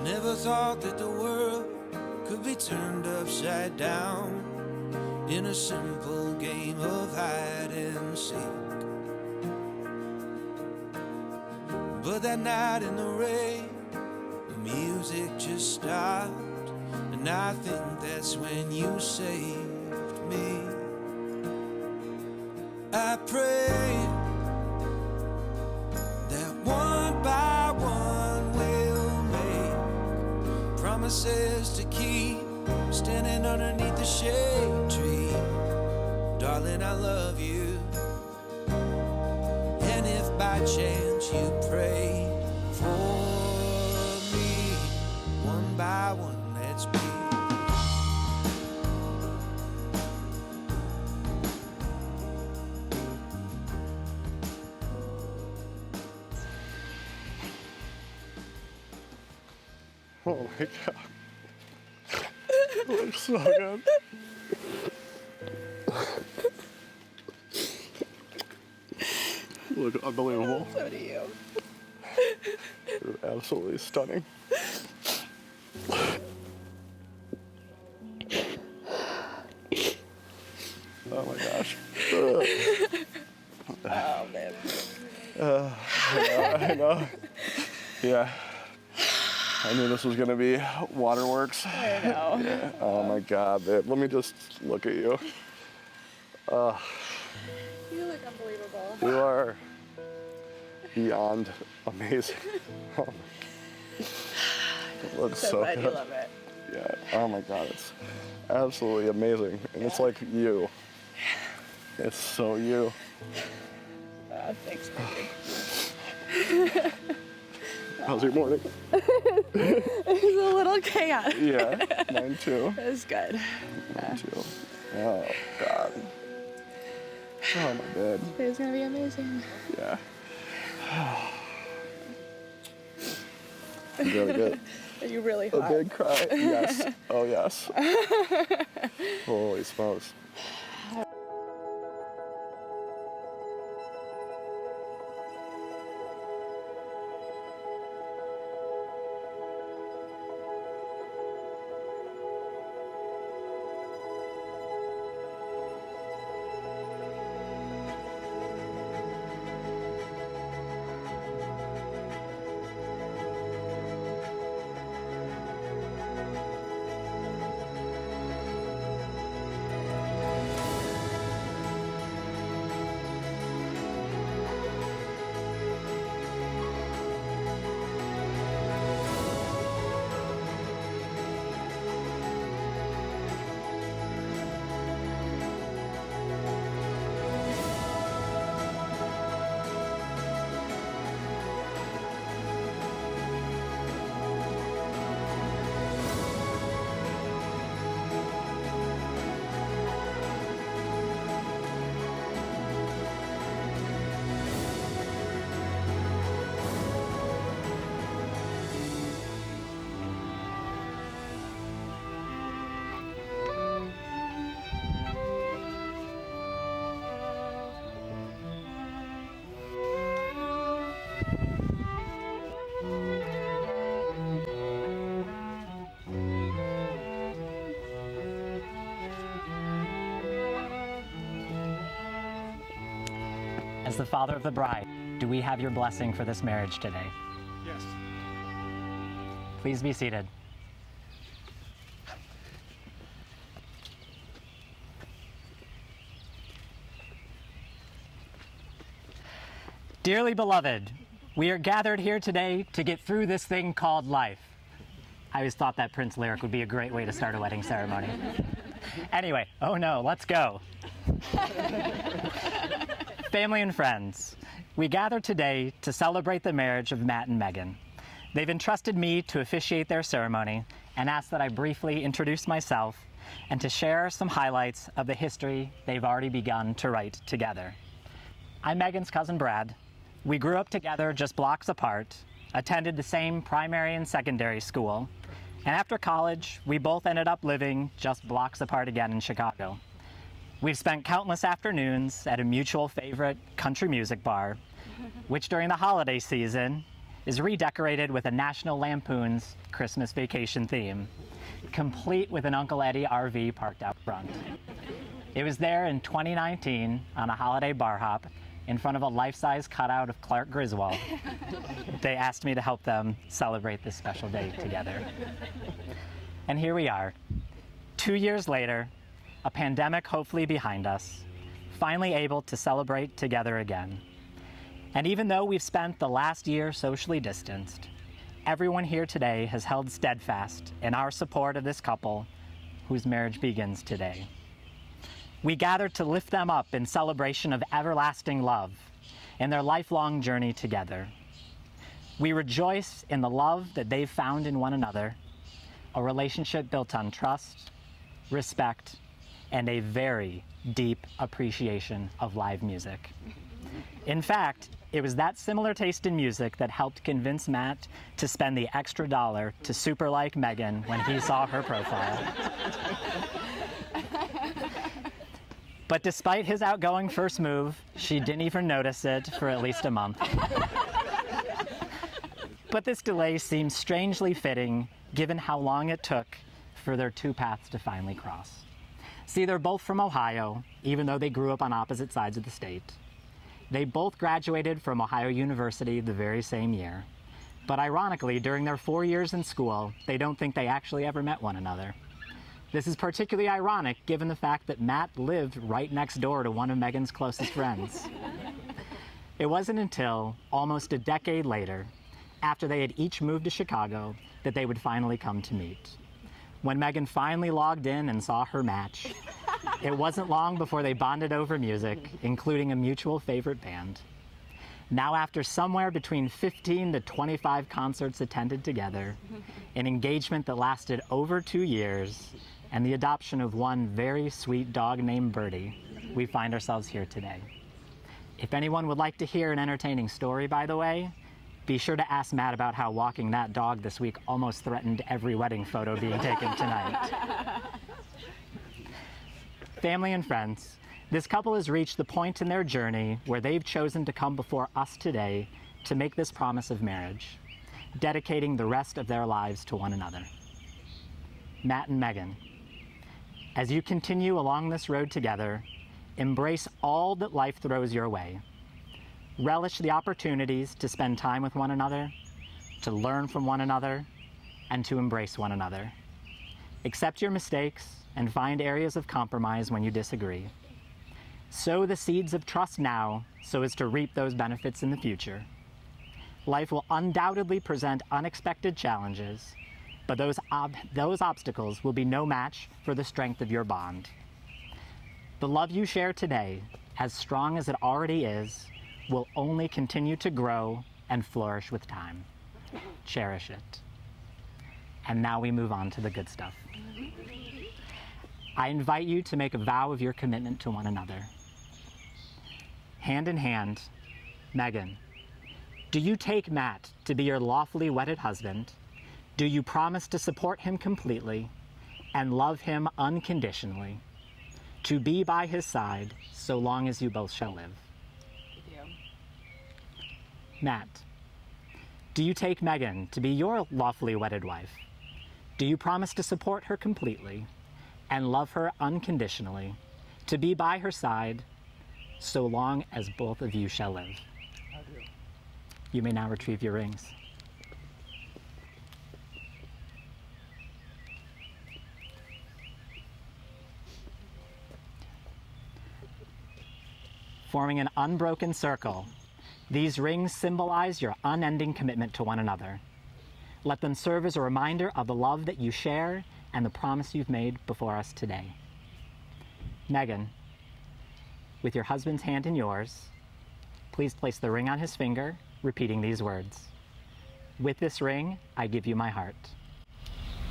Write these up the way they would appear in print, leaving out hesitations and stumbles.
Never thought that the world could be turned upside down in a simple game of hide and seek. But that night in the rain, the music just stopped, and I think that's when you saved me. I prayed that one by one we'll make promises to keep, standing underneath the shade tree. Darling, I love you. And if by chance you prayed for me, one by one, let's be. Oh my God. It looks so good. Look unbelievable. So do you. You're absolutely stunning. Oh my gosh. Oh, man. I know. Yeah. I knew this was gonna be waterworks. I know. Yeah. Oh my God, babe. Let me just look at you. You look unbelievable. You are beyond amazing. It looks so glad good. you love it. Yeah. Oh my God, it's absolutely amazing, and it's like you. It's so you. Thanks, baby. How's your morning? It's a little chaotic. Yeah, mine too. It's good. Mine too. Oh God. Oh my bed. It's gonna be amazing. Yeah. Really good. Are you really A hot? big cry. Yes. Oh yes. Holy smokes. As the father of the bride, do we have your blessing for this marriage today? Yes. Please be seated. Dearly beloved, we are gathered here today to get through this thing called life. I always thought that Prince lyric would be a great way to start a wedding ceremony. Anyway, oh no, let's go. Family and friends, we gather today to celebrate the marriage of Matt and Megan. They've entrusted me to officiate their ceremony and asked that I briefly introduce myself and to share some highlights of the history they've already begun to write together. I'm Megan's cousin Brad. We grew up together just blocks apart, attended the same primary and secondary school, and after college, we both ended up living just blocks apart again in Chicago. We've spent countless afternoons at a mutual favorite country music bar, which during the holiday season is redecorated with a National Lampoon's Christmas Vacation theme, complete with an Uncle Eddie RV parked out front. It was there in 2019 on a holiday bar hop in front of a life-size cutout of Clark Griswold. They asked me to help them celebrate this special day together. And here we are, 2 years later, a pandemic hopefully behind us, finally able to celebrate together again. And even though we've spent the last year socially distanced, everyone here today has held steadfast in our support of this couple whose marriage begins today. We gather to lift them up in celebration of everlasting love in their lifelong journey together. We rejoice in the love that they've found in one another, a relationship built on trust, respect, and a very deep appreciation of live music. In fact, it was that similar taste in music that helped convince Matt to spend the extra $1 to super like Megan when he saw her profile. But despite his outgoing first move, she didn't even notice it for at least a month. But this delay seems strangely fitting given how long it took for their two paths to finally cross. See, they're both from Ohio, even though they grew up on opposite sides of the state. They both graduated from Ohio University the very same year. But ironically, during their 4 years in school, they don't think they actually ever met one another. This is particularly ironic given the fact that Matt lived right next door to one of Megan's closest friends. It wasn't until almost a decade later, after they had each moved to Chicago, that they would finally come to meet. When Megan finally logged in and saw her match, it wasn't long before they bonded over music, including a mutual favorite band. Now, after somewhere between 15 to 25 concerts attended together, an engagement that lasted over 2 years, and the adoption of one very sweet dog named Birdie, we find ourselves here today. If anyone would like to hear an entertaining story, by the way, be sure to ask Matt about how walking that dog this week almost threatened every wedding photo being taken tonight. Family and friends, this couple has reached the point in their journey where they've chosen to come before us today to make this promise of marriage, dedicating the rest of their lives to one another. Matt and Megan, as you continue along this road together, embrace all that life throws your way. Relish the opportunities to spend time with one another, to learn from one another, and to embrace one another. Accept your mistakes and find areas of compromise when you disagree. Sow the seeds of trust now so as to reap those benefits in the future. Life will undoubtedly present unexpected challenges, but those obstacles will be no match for the strength of your bond. The love you share today, as strong as it already is, will only continue to grow and flourish with time. Cherish it. And now we move on to the good stuff. I invite you to make a vow of your commitment to one another. Hand in hand, Megan, do you take Matt to be your lawfully wedded husband? Do you promise to support him completely and love him unconditionally, to be by his side so long as you both shall live? Matt, do you take Megan to be your lawfully wedded wife? Do you promise to support her completely and love her unconditionally, to be by her side so long as both of you shall live? I do. You may now retrieve your rings. Forming an unbroken circle, these rings symbolize your unending commitment to one another. Let them serve as a reminder of the love that you share and the promise you've made before us today. Megan, with your husband's hand in yours, please place the ring on his finger, repeating these words. With this ring, I give you my heart.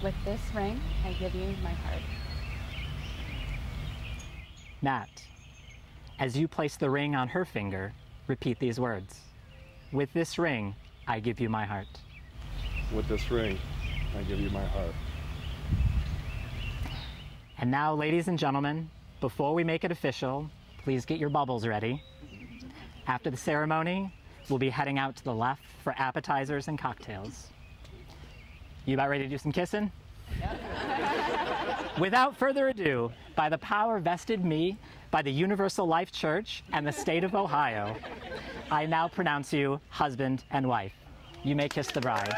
With this ring, I give you my heart. Matt, as you place the ring on her finger, repeat these words. With this ring, I give you my heart. With this ring, I give you my heart. And now, ladies and gentlemen, before we make it official, please get your bubbles ready. After the ceremony, We'll be heading out to the left for appetizers and cocktails. You about ready to do some kissing? Without further ado, by the power vested me by the Universal Life Church and the state of Ohio, I now pronounce you husband and wife. You may kiss the bride.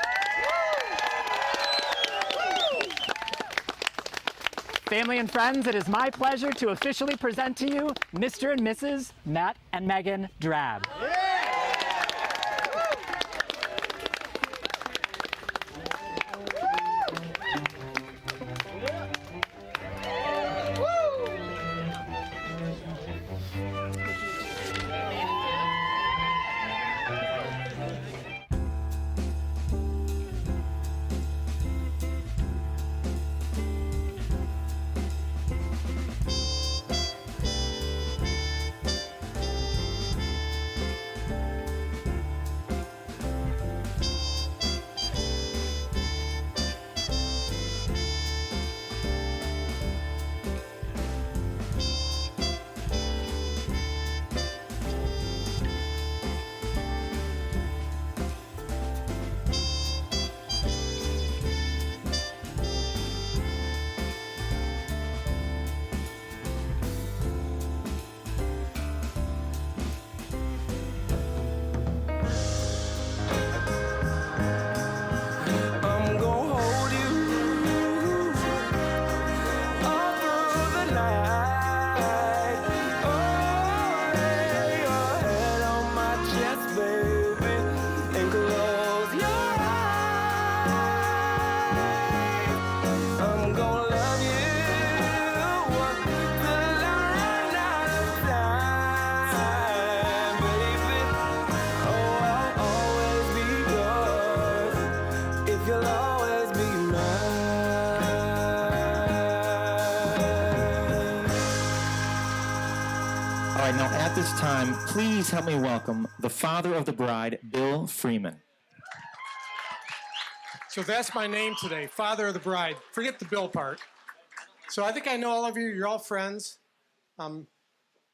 Family and friends, it is my pleasure to officially present to you Mr. and Mrs. Matt and Megan Drab. I'm gonna hold you all through the night. Oh, lay your head on my chest, baby, and close your eyes. I'm gonna love you till I run out of time, baby. Oh, I'll always be yours if you'll always be mine. All right, now at this time, please help me welcome the father of the bride, Bill Freeman. So that's my name today, Father of the Bride. Forget the Bill part. So I think I know all of you. You're all friends.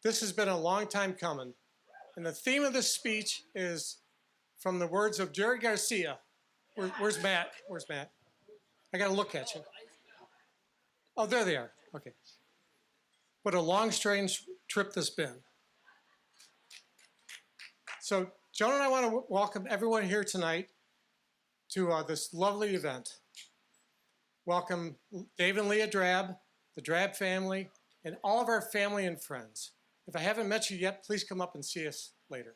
This has been a long time coming. And the theme of this speech is from the words of Jerry Garcia. Where's Matt? Where's Matt? I got to look at you. Oh, there they are. Okay. What a long, strange trip this been. So Joan and I want to welcome everyone here tonight to this lovely event. Welcome Dave and Leah Drab, the Drab family, and all of our family and friends. If I haven't met you yet, please come up and see us later.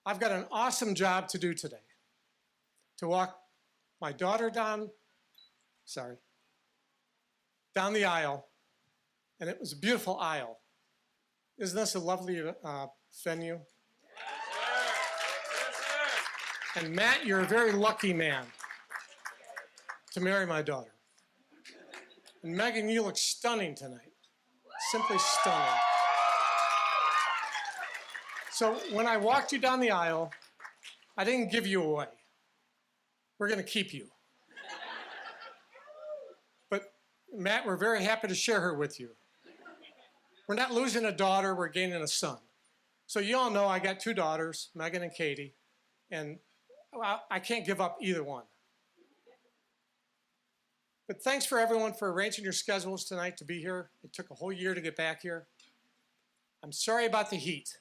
I've got an awesome job to do today. To walk my daughter down the aisle, and it was a beautiful aisle. Isn't this a lovely venue? And Matt, you're a very lucky man to marry my daughter. And Megan, you look stunning tonight. Simply stunning. So when I walked you down the aisle, I didn't give you away. We're going to keep you. But Matt, we're very happy to share her with you. We're not losing a daughter, we're gaining a son. So you all know I got two daughters, Megan and Katie, and I can't give up either one. But thanks for everyone for arranging your schedules tonight to be here. It took a whole year to get back here. I'm sorry about the heat.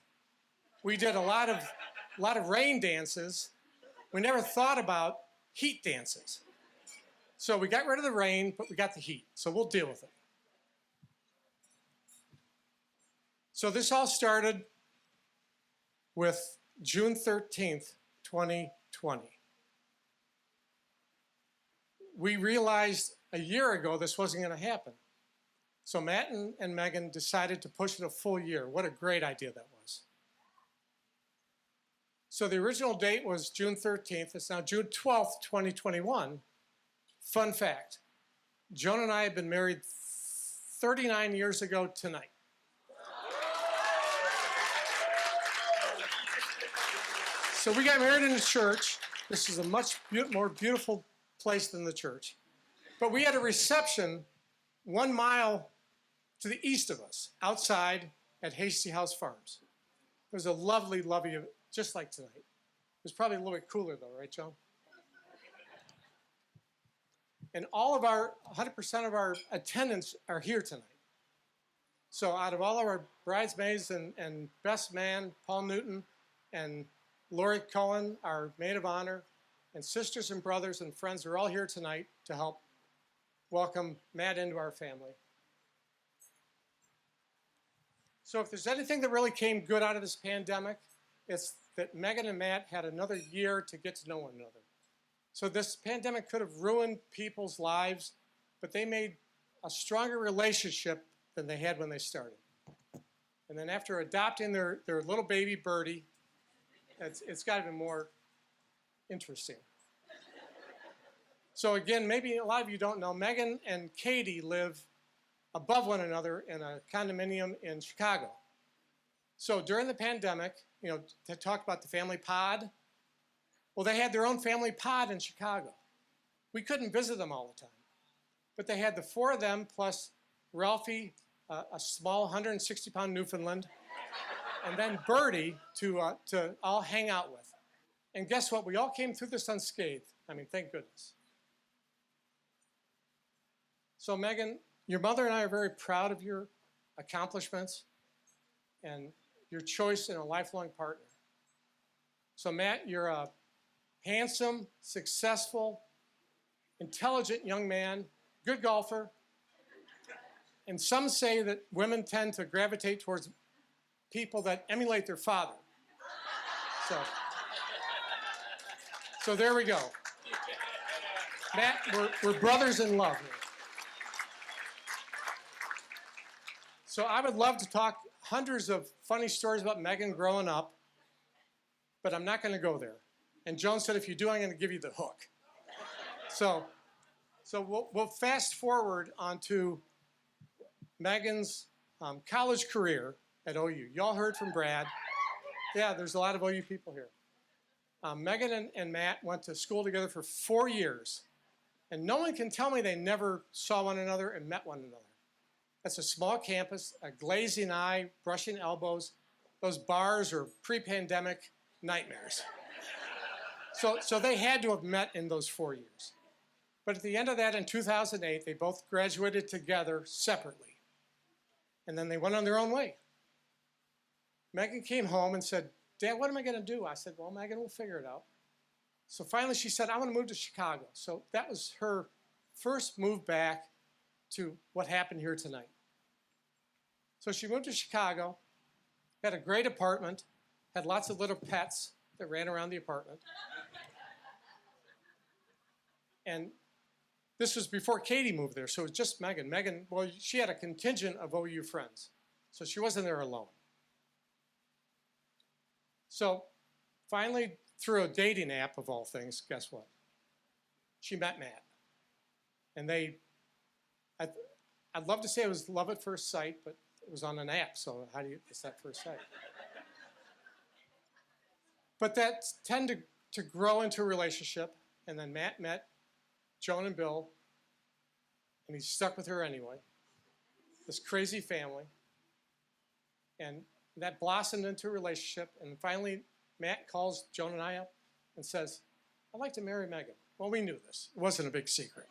We did a lot of rain dances. We never thought about heat dances. So we got rid of the rain, but we got the heat. So we'll deal with it. So this all started with June 13th, 2020. We realized a year ago this wasn't going to happen. So Matt and Megan decided to push it a full year. What a great idea that was. So the original date was June 13th. It's now June 12th, 2021. Fun fact, Joan and I have been married 39 years ago tonight. So we got married in the church. This is a much more beautiful place than the church. But we had a reception 1 mile to the east of us, outside at Hasty House Farms. It was a lovely, lovely just like tonight. It was probably a little bit cooler though, right, Joan? And all of our, 100% of our attendants are here tonight. So out of all of our bridesmaids and best man, Paul Newton, and Lori Cohen, our maid of honor, and sisters and brothers and friends are all here tonight to help welcome Matt into our family. So if there's anything that really came good out of this pandemic, it's that Megan and Matt had another year to get to know one another. So this pandemic could have ruined people's lives, but they made a stronger relationship than they had when they started. And then after adopting their little baby Birdie, it's got even more interesting. So again, maybe a lot of you don't know, Megan and Katie live above one another in a condominium in Chicago. So during the pandemic, you know, to talk about the family pod, well, they had their own family pod in Chicago. We couldn't visit them all the time. But they had the four of them plus Ralphie, a small 160-pound Newfoundland, and then Birdie to all hang out with. And guess what? We all came through this unscathed. I mean, thank goodness. So Megan, your mother and I are very proud of your accomplishments and your choice in a lifelong partner. So Matt, you're a handsome, successful, intelligent young man, good golfer, and some say that women tend to gravitate towards people that emulate their father. So there we go. Matt, we're brothers in love here. So I would love to talk hundreds of funny stories about Megan growing up, but I'm not going to go there. And Joan said, if you do, I'm going to give you the hook. So we'll fast forward onto Megan's college career at OU. Y'all heard from Brad. Yeah, there's a lot of OU people here. Megan and Matt went to school together for 4 years. And no one can tell me they never saw one another and met one another. That's a small campus, a glazing eye, brushing elbows. Those bars are pre-pandemic nightmares. So they had to have met in those 4 years. But at the end of that, in 2008, they both graduated together separately. And then they went on their own way. Megan came home and said, Dad, what am I going to do? I said, well, Megan, we'll figure it out. So finally she said, I want to move to Chicago. So that was her first move back to what happened here tonight. So she moved to Chicago, had a great apartment, had lots of little pets that ran around the apartment. And this was before Katie moved there, so it was just Megan. Megan, well, she had a contingent of OU friends, so she wasn't there alone. So finally, through a dating app of all things, guess what? She met Matt. And I'd love to say it was love at first sight, but it was on an app, so how do you, it's that first sight? But that tended to grow into a relationship, and then Matt met Joan and Bill, and he stuck with her anyway. This crazy family. And that blossomed into a relationship, and finally Matt calls Joan and I up and says, I'd like to marry Megan. Well, we knew this. It wasn't a big secret.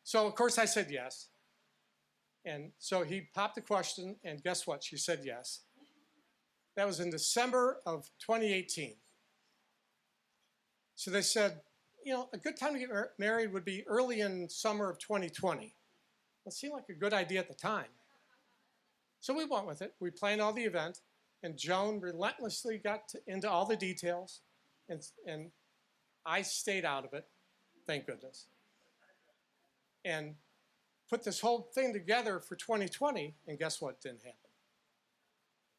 So, of course, I said yes. And so he popped the question, and guess what? She said yes. That was in December of 2018. So they said, you know, a good time to get married would be early in summer of 2020. It seemed like a good idea at the time. So we went with it. We planned all the event, and Joan relentlessly got into all the details, and I stayed out of it, thank goodness. And put this whole thing together for 2020, and guess what? Didn't happen.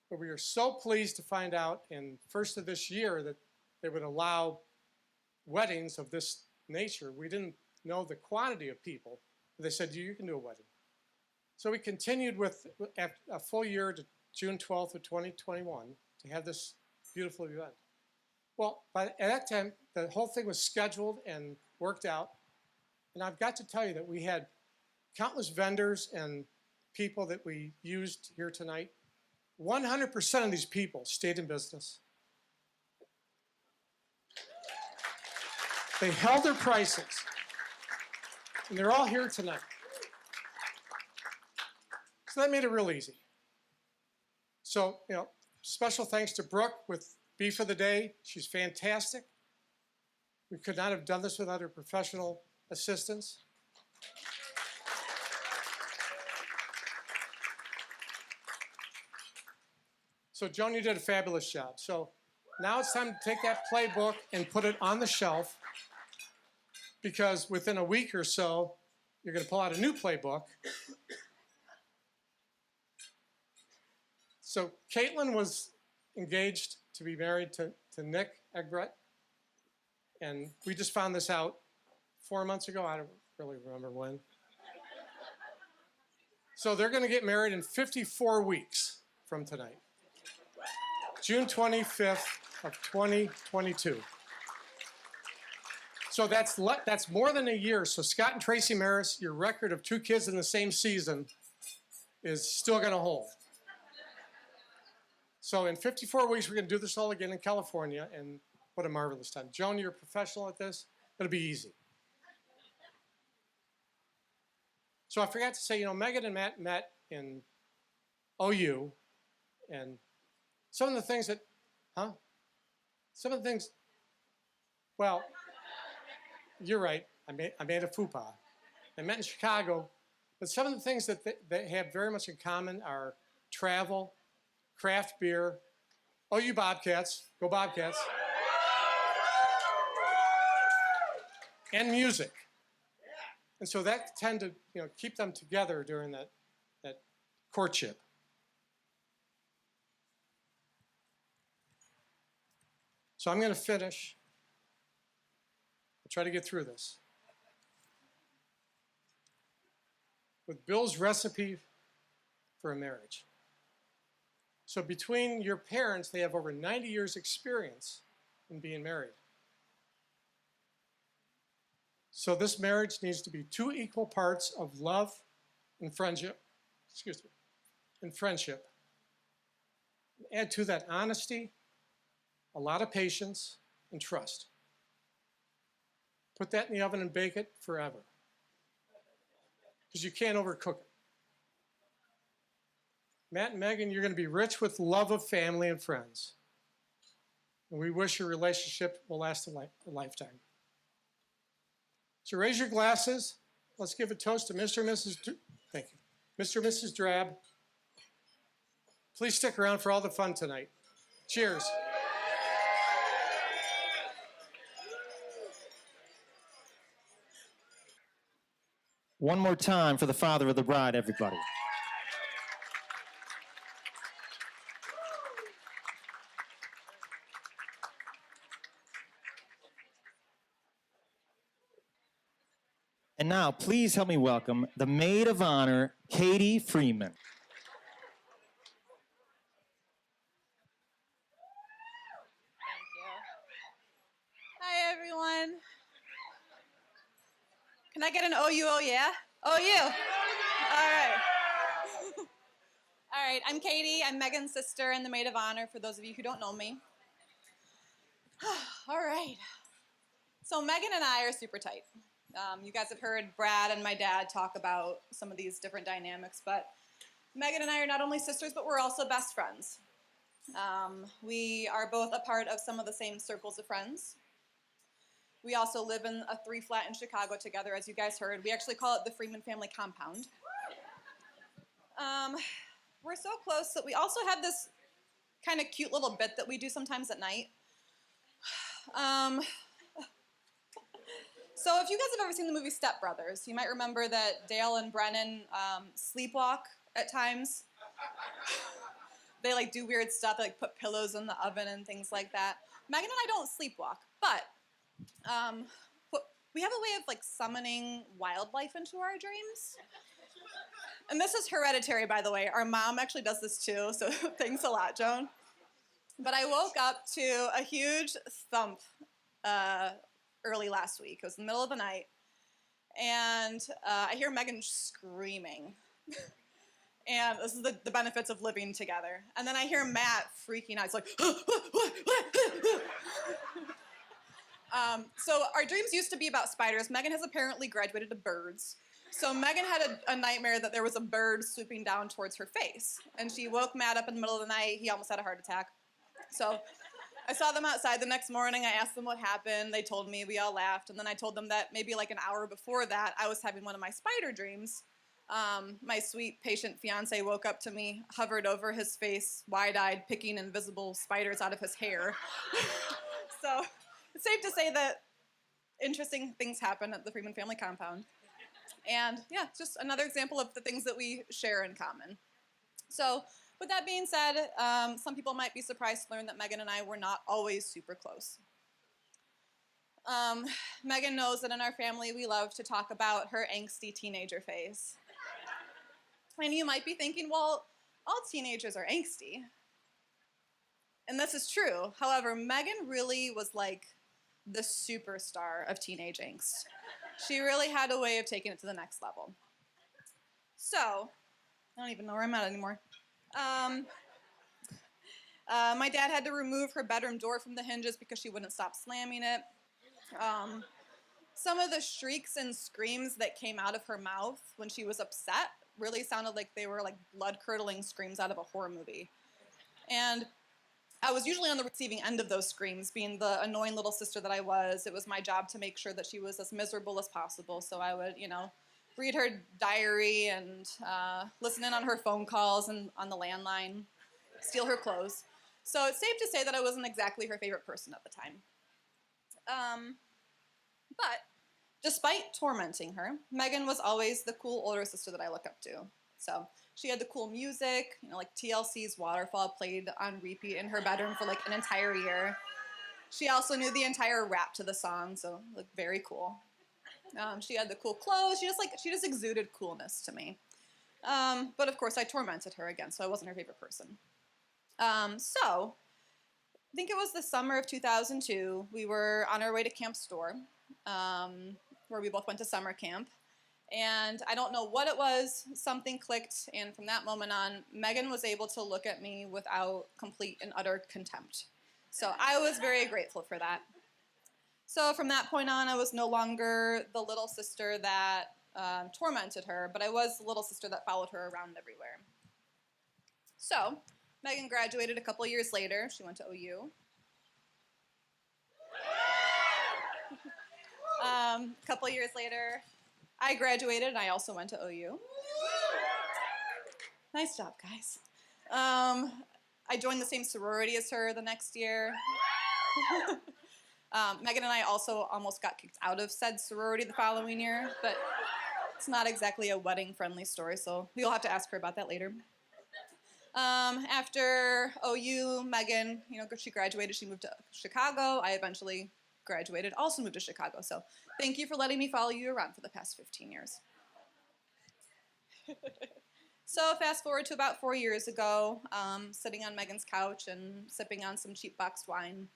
But we were so pleased to find out in first of this year that they would allow weddings of this nature. We didn't know the quantity of people, but they said, you can do a wedding. So we continued with a full year to June 12th of 2021 to have this beautiful event. Well, at that time, the whole thing was scheduled and worked out. And I've got to tell you that we had countless vendors and people that we used here tonight. 100% of these people stayed in business. They held their prices. And they're all here tonight. So that made it real easy. So, special thanks to Brooke with Beef of the Day. She's fantastic. We could not have done this without her professional assistance. So, Joan, you did a fabulous job. So now it's time to take that playbook and put it on the shelf, because within a week or so, you're going to pull out a new playbook. So Caitlin was engaged to be married to Nick Egbrett. And we just found this out 4 months ago. I don't really remember when. So they're going to get married in 54 weeks from tonight. June 25th of 2022. So that's more than a year. So Scott and Tracy Maris, your record of 2 kids in the same season is still going to hold. So in 54 weeks, we're going to do this all again in California, and what a marvelous time. Joan, you're a professional at this. It'll be easy. So I forgot to say, Megan and Matt met in OU, and some of the things that, well, you're right. I made a faux pas. I met in Chicago, but some of the things that they have very much in common are travel, craft beer, OU Bobcats, go Bobcats, and music. And so that tend to keep them together during that courtship. So I'm going to finish. I'll try to get through this with Bill's recipe for a marriage. So between your parents, they have over 90 years experience in being married. So this marriage needs to be 2 equal parts of love and friendship. Add to that honesty, a lot of patience, and trust. Put that in the oven and bake it forever, because you can't overcook it. Matt and Megan, you're going to be rich with love of family and friends. And we wish your relationship will last a lifetime. So raise your glasses. Let's give a toast to Mr. and Mrs. Thank you. Mr. and Mrs. Drab. Please stick around for all the fun tonight. Cheers. One more time for the father of the bride, everybody. And now, please help me welcome the maid of honor, Katie Freeman. Thank you. Hi, everyone. Can I get an OU, oh yeah? OU. All right. All right, I'm Katie. I'm Megan's sister and the maid of honor, for those of you who don't know me. All right. So Megan and I are super tight. You guys have heard Brad and my dad talk about some of these different dynamics, but Megan and I are not only sisters, but we're also best friends. We are both a part of some of the same circles of friends. We also live in a 3-flat in Chicago together, as you guys heard. We actually call it the Freeman family compound. We're so close that we also have this kind of cute little bit that we do sometimes at night. So if you guys have ever seen the movie Step Brothers, you might remember that Dale and Brennan sleepwalk at times. They do weird stuff, they put pillows in the oven and things like that. Megan and I don't sleepwalk, but we have a way of summoning wildlife into our dreams. And this is hereditary, by the way. Our mom actually does this too, so thanks a lot, Joan. But I woke up to a huge thump early last week. It was in the middle of the night. And I hear Megan screaming. And this is the benefits of living together. And then I hear Matt freaking out. He's like, what? So our dreams used to be about spiders. Megan has apparently graduated to birds. So Megan had a nightmare that there was a bird swooping down towards her face. And she woke Matt up in the middle of the night. He almost had a heart attack. So I saw them outside the next morning. I asked them what happened. They told me. We all laughed. And then I told them that maybe like an hour before that, I was having one of my spider dreams. My sweet, patient fiance woke up to me, hovered over his face, wide-eyed, picking invisible spiders out of his hair. So it's safe to say that interesting things happen at the Freeman family compound. And yeah, just another example of the things that we share in common. So with that being said, some people might be surprised to learn that Megan and I were not always super close. Megan knows that in our family we love to talk about her angsty teenager phase. And you might be thinking, well, all teenagers are angsty. And this is true. However, Megan really was like the superstar of teenage angst. She really had a way of taking it to the next level. So, I don't even know where I'm at anymore. My dad had to remove her bedroom door from the hinges because she wouldn't stop slamming it. Some of the shrieks and screams that came out of her mouth when she was upset really sounded like they were like blood-curdling screams out of a horror movie. And I was usually on the receiving end of those screams, being the annoying little sister that I was. It was my job to make sure that she was as miserable as possible. So I would, read her diary and listen in on her phone calls and on the landline, steal her clothes. So it's safe to say that I wasn't exactly her favorite person at the time. But despite tormenting her, Megan was always the cool older sister that I look up to. So she had the cool music, like TLC's Waterfall played on repeat in her bedroom for like an entire year. She also knew the entire rap to the song, so looked very cool. She had the cool clothes. She just exuded coolness to me. But of course, I tormented her again, so I wasn't her favorite person. So I think it was the summer of 2002. We were on our way to Camp Store, where we both went to summer camp. And I don't know what it was, something clicked, and from that moment on, Megan was able to look at me without complete and utter contempt. So I was very grateful for that. So from that point on, I was no longer the little sister that tormented her, but I was the little sister that followed her around everywhere. So Megan graduated a couple years later. She went to OU. A couple years later, I graduated, and I also went to OU. Nice job, guys. I joined the same sorority as her the next year. Megan and I also almost got kicked out of said sorority the following year, but it's not exactly a wedding-friendly story, so you'll have to ask her about that later. After OU, Megan, she graduated. She moved to Chicago. I eventually graduated, also moved to Chicago. So thank you for letting me follow you around for the past 15 years. So fast forward to about 4 years ago, sitting on Megan's couch and sipping on some cheap boxed wine.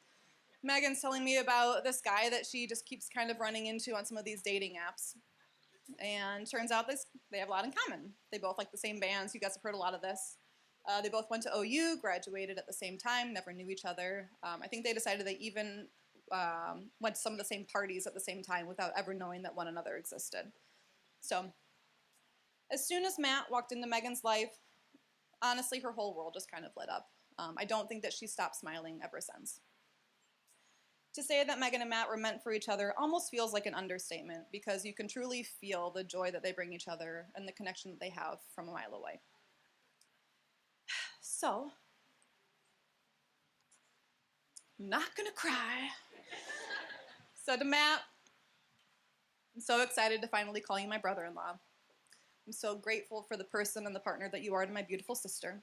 Megan's telling me about this guy that she just keeps kind of running into on some of these dating apps. And turns out they have a lot in common. They both like the same bands. You guys have heard a lot of this. They both went to OU, graduated at the same time, never knew each other. I think they decided they even went to some of the same parties at the same time without ever knowing that one another existed. So as soon as Matt walked into Megan's life, honestly, her whole world just kind of lit up. I don't think that she stopped smiling ever since. To say that Megan and Matt were meant for each other almost feels like an understatement, because you can truly feel the joy that they bring each other and the connection that they have from a mile away. So, I'm not gonna cry. So to Matt, I'm so excited to finally call you my brother-in-law. I'm so grateful for the person and the partner that you are to my beautiful sister.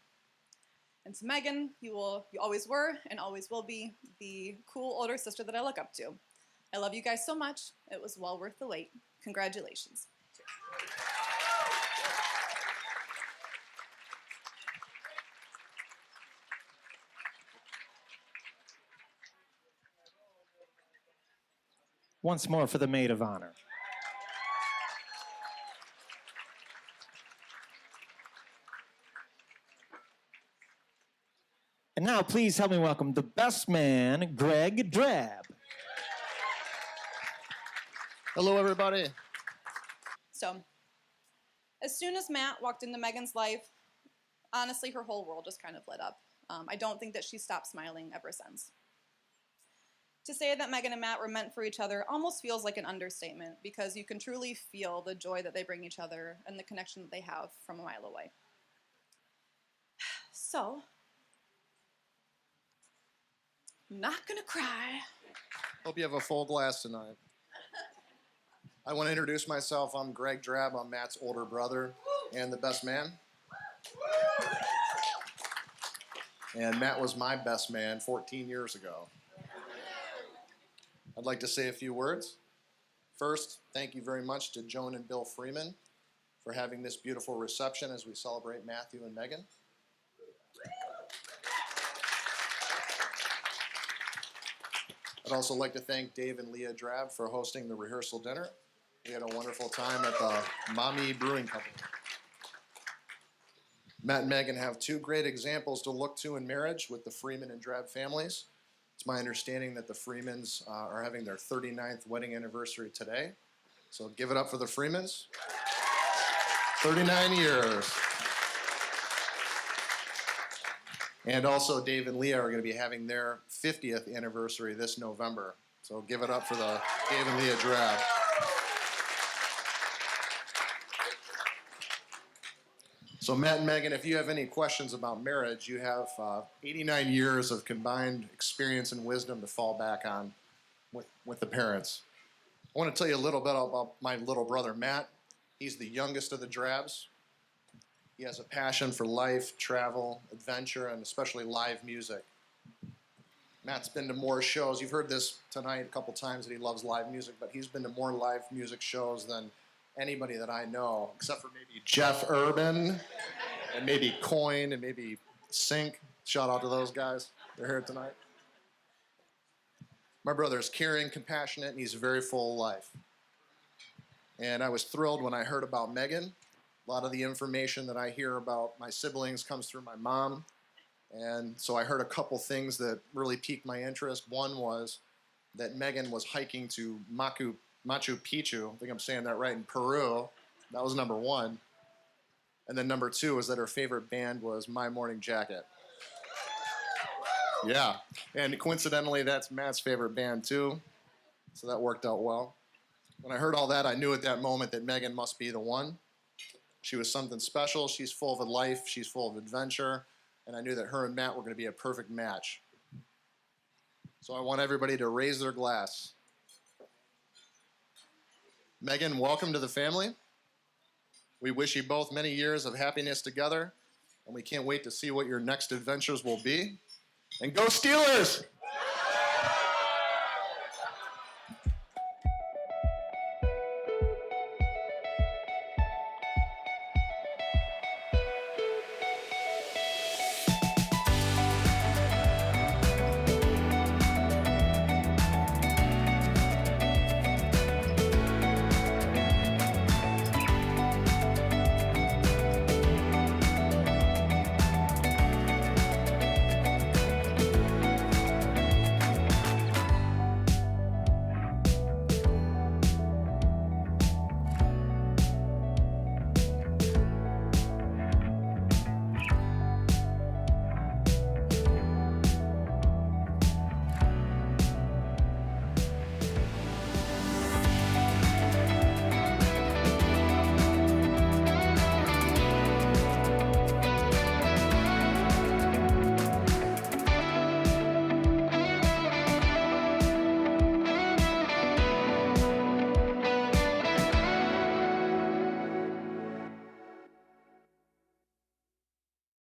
And to Megan, you always were and always will be the cool older sister that I look up to. I love you guys so much. It was well worth the wait. Congratulations. Once more for the maid of honor. And now please help me welcome the best man, Greg Drab. Hello, everybody. So, as soon as Matt walked into Megan's life, honestly, her whole world just kind of lit up. I don't think that she stopped smiling ever since. To say that Megan and Matt were meant for each other almost feels like an understatement because you can truly feel the joy that they bring each other and the connection that they have from a mile away. So, I'm not gonna cry. Hope you have a full glass tonight. I want to introduce myself. I'm Greg Drab. I'm Matt's older brother and the best man. And Matt was my best man 14 years ago. I'd like to say a few words. First, thank you very much to Joan and Bill Freeman for having this beautiful reception as we celebrate Matthew and Megan. I'd also like to thank Dave and Leah Drab for hosting the rehearsal dinner. We had a wonderful time at the Mommy Brewing Company. Matt and Megan have two great examples to look to in marriage with the Freeman and Drab families. It's my understanding that the Freemans are having their 39th wedding anniversary today. So give it up for the Freemans. 39 years. And also Dave and Leah are going to be having their 50th anniversary this November. So give it up for the Dave and Leah Drab. So Matt and Megan, if you have any questions about marriage, you have 89 years of combined experience and wisdom to fall back on with the parents. I want to tell you a little bit about my little brother, Matt. He's the youngest of the Drabs. He has a passion for life, travel, adventure, and especially live music. Matt's been to more shows. You've heard this tonight a couple times that he loves live music, but he's been to more live music shows than anybody that I know, except for maybe Jeff Urban, and maybe Coin, and maybe Sync. Shout out to those guys. They're here tonight. My brother is caring, compassionate, and he's very full of life. And I was thrilled when I heard about Megan. A lot of the information that I hear about my siblings comes through my mom. And so I heard a couple things that really piqued my interest. One was that Megan was hiking to Machu Picchu, I think I'm saying that right, in Peru. That was number one. And then number two was that her favorite band was My Morning Jacket. Yeah, and coincidentally, that's Matt's favorite band too. So that worked out well. When I heard all that, I knew at that moment that Megan must be the one. She was something special. She's full of life. She's full of adventure. And I knew that her and Matt were going to be a perfect match. So I want everybody to raise their glass. Megan, welcome to the family. We wish you both many years of happiness together, and we can't wait to see what your next adventures will be. And go Steelers!